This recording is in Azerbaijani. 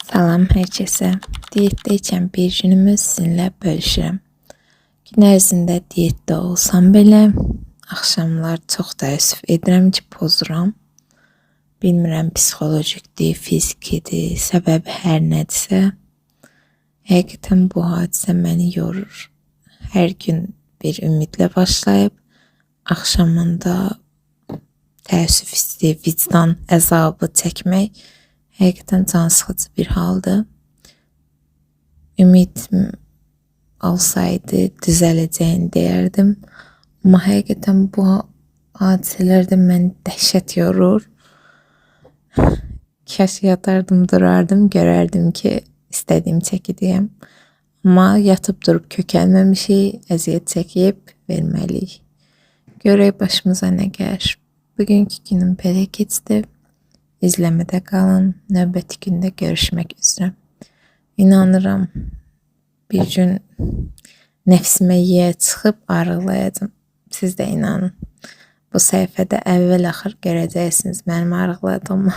Salam hər kəsə. Diyetdəykən bir günümü sizinlə bölüşürəm. Gün ərzində diyetdə olsam belə, axşamlar çox təəssüf edirəm ki, pozuram. Bilmirəm psixolojikdir, fizikidir, səbəbi hər nədirsə. Həqiqətən bu hadisə məni yorur. Hər gün bir ümidlə başlayıb, axşamında təəssüf hissi, vicdan əzabı çəkmək həqiqətən can sıxıcı bir haldır. Ümid olsaydı düzələcəyini deyərdim. Amma həqiqətən bu hadisələr də məni dəhşət yorur. Kaş yatardım, durardım, görərdim ki, istədiyim çəkidiyəm. Amma yatıb durub kökəlməmişik, əziyyət çəkib verməliyik. Görək başımıza nə gəlir. Bugünkü günüm belə keçdi. İzləmədə qalın, növbəti gündə görüşmək üzrə. İnanıram, bir gün nəfsimə yeyə çıxıb arıqlayacağım. Siz də inanın. Bu səhifədə əvvəl-axır görəcəksiniz mənim arıqladığımı.